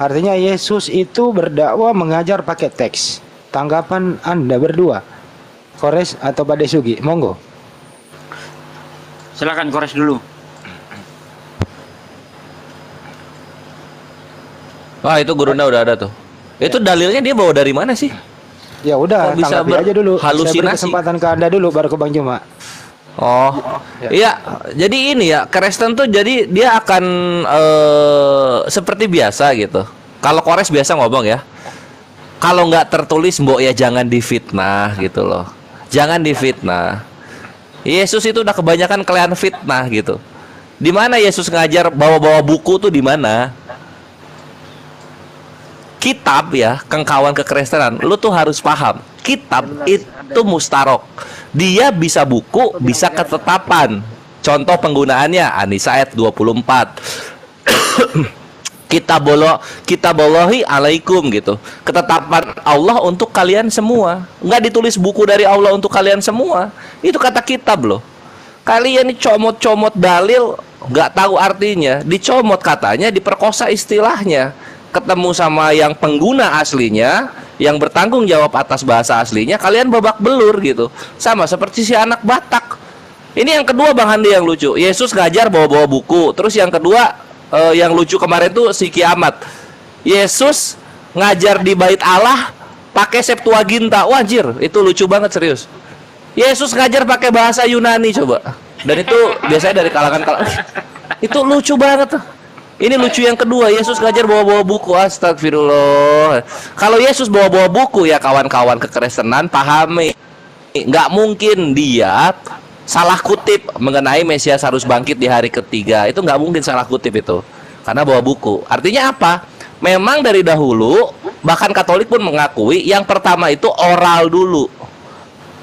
Artinya Yesus itu berdakwah mengajar pakai teks. Tanggapan Anda berdua, Kores atau Pak Desugi? Monggo. Silakan Kores dulu. Wah, itu Gurunda udah ada tuh. Itu dalilnya dia bawa dari mana sih? Ya udah, Kok bisa tanggapi aja dulu. Saya beri berhalusinasi? kesempatan ke Anda dulu baru ke Bang Juma. Oh, iya. Jadi ini ya, Kristen tuh jadi dia akan seperti biasa gitu. Kalau Kores biasa ngomong ya, kalau nggak tertulis mbok ya jangan difitnah gitu loh. Jangan difitnah. Yesus itu udah kebanyakan kalian fitnah gitu. Di mana Yesus ngajar bawa-bawa buku tuh di mana? Kitab ya, kawan kekristenan, lu tuh harus paham. Kitab itu mustarok. Dia bisa buku, bisa ketetapan. Contoh penggunaannya An-Nisa ayat 24. Kitabullahi alaikum gitu. Ketetapan Allah untuk kalian semua. Nggak ditulis buku dari Allah untuk kalian semua. Itu kata kitab loh. Kalian ini comot-comot dalil nggak tahu artinya. Dicomot katanya, diperkosa istilahnya. Ketemu sama yang pengguna aslinya, yang bertanggung jawab atas bahasa aslinya, kalian babak belur gitu. Sama seperti si anak Batak. Ini yang kedua Bang Handi yang lucu. Yesus ngajar bawa-bawa buku. Terus yang kedua yang lucu kemarin tuh si Kiamat. Yesus ngajar di bait Allah pakai Septuaginta. Wajir, itu lucu banget serius. Yesus ngajar pakai bahasa Yunani coba. Dan itu biasanya dari kalangan itu lucu banget tuh. Ini lucu yang kedua, Yesus ngajar bawa-bawa buku. Astagfirullah. Kalau Yesus bawa-bawa buku ya kawan-kawan kekristenan pahami. Nggak mungkin dia salah kutip mengenai Mesias harus bangkit di hari ketiga. Itu nggak mungkin salah kutip itu. Karena bawa buku. Artinya apa? Memang dari dahulu, bahkan Katolik pun mengakui yang pertama itu oral dulu.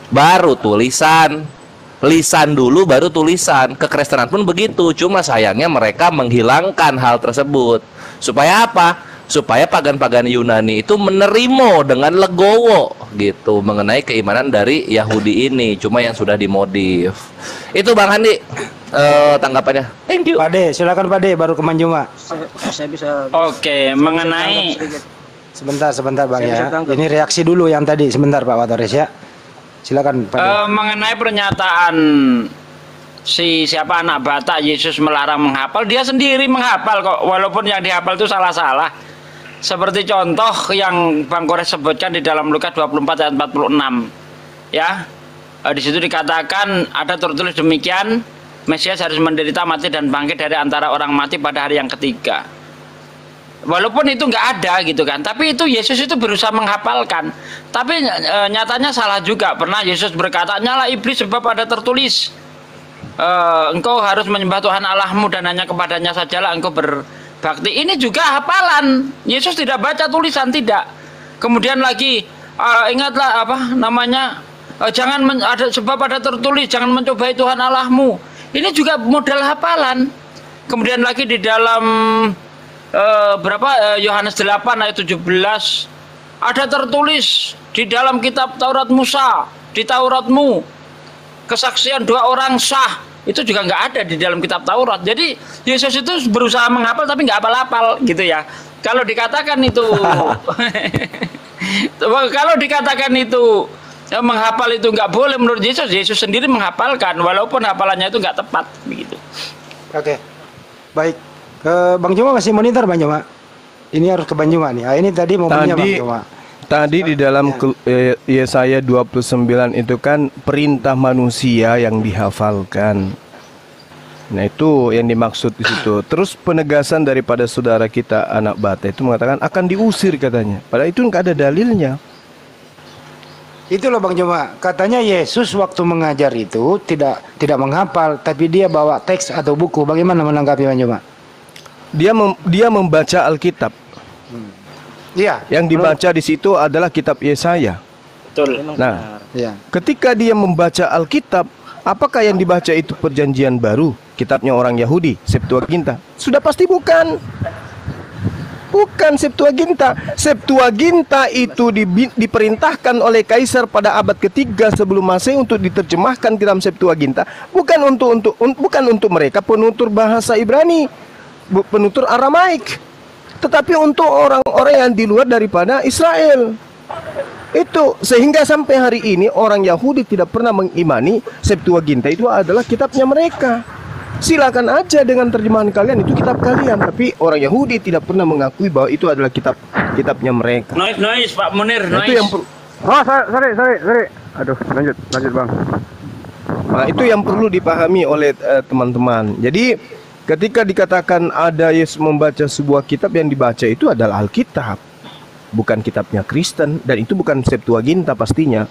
Baru tulisan. Lisan dulu baru tulisan. Kekristenan pun begitu. Cuma sayangnya mereka menghilangkan hal tersebut. Supaya apa? Supaya pagan-pagan Yunani itu menerima dengan legowo gitu mengenai keimanan dari Yahudi ini. Cuma yang sudah dimodif. Itu Bang Handi tanggapannya. Thank you. Pak De, silakan Pak De, baru ke Bang Juma. Saya bisa. Oke, mengenai Sebentar Bang ya. Ini reaksi dulu yang tadi. Sebentar Pak Watores ya. Silakan Pak De. mengenai pernyataan siapa anak Batak Yesus melarang menghafal, dia sendiri menghafal kok, walaupun yang dihafal itu salah-salah. Seperti contoh yang Bang Kores sebutkan di dalam Lukas 24 ayat 46. Ya. Di situ dikatakan ada tertulis demikian, Mesias harus menderita, mati dan bangkit dari antara orang mati pada hari yang ketiga. Walaupun itu nggak ada gitu kan, tapi itu Yesus itu berusaha menghafalkan. Tapi nyatanya salah juga. Pernah Yesus berkata, nyala iblis sebab ada tertulis, engkau harus menyembah Tuhan Allahmu dan hanya kepadanya sajalah engkau berbakti. Ini juga hafalan. Yesus tidak baca tulisan, tidak. Kemudian lagi ingatlah apa namanya, sebab ada tertulis jangan mencobai Tuhan Allahmu. Ini juga modal hafalan. Kemudian lagi di dalam Yohanes 8 ayat 17 ada tertulis di dalam kitab Taurat Musa, di Tauratmu kesaksian dua orang sah. Itu juga nggak ada di dalam kitab Taurat. Jadi Yesus itu berusaha menghafal tapi nggak hafal-hafal gitu ya. Kalau dikatakan itu kalau dikatakan itu menghafal itu nggak boleh menurut Yesus. Yesus sendiri menghafalkan walaupun hafalannya itu nggak tepat begitu. Oke. Baik. Bang Juma masih monitor Bang Juma. Ini harus ke Bang Juma nih. Ini tadi momennya Bang Juma. Tadi di dalam Yesaya 29 itu kan perintah manusia yang dihafalkan. Nah, itu yang dimaksud di situ. Terus penegasan daripada saudara kita anak Batak itu mengatakan akan diusir katanya. Padahal itu nggak ada dalilnya. Itu loh Bang Juma. Katanya Yesus waktu mengajar itu tidak menghafal, tapi dia bawa teks atau buku. Bagaimana menanggapi Bang Juma? Dia membaca Alkitab. Iya. Yang dibaca di situ adalah kitab Yesaya. Betul. Nah, Iya. ketika dia membaca Alkitab, Apakah yang dibaca itu perjanjian baru, kitabnya orang Yahudi, Septuaginta? Sudah pasti bukan. Bukan Septuaginta. Septuaginta itu diperintahkan oleh Kaisar pada abad ketiga sebelum Masehi untuk diterjemahkan ke dalam Septuaginta, bukan untuk mereka penutur bahasa Ibrani, penutur Aramaik, tetapi untuk orang-orang yang di luar daripada Israel. Itu sehingga sampai hari ini orang Yahudi tidak pernah mengimani Septuaginta itu adalah kitabnya mereka. Silakan aja dengan terjemahan kalian, itu kitab kalian, tapi orang Yahudi tidak pernah mengakui bahwa itu adalah kitabnya mereka. Noise Pak Munir, Nah, itu yang sorry. Aduh, lanjut Bang. Nah, itu yang perlu dipahami oleh teman-teman. Jadi ketika dikatakan ada Yesus membaca sebuah kitab, yang dibaca itu adalah Alkitab, bukan kitabnya Kristen, dan itu bukan Septuaginta pastinya.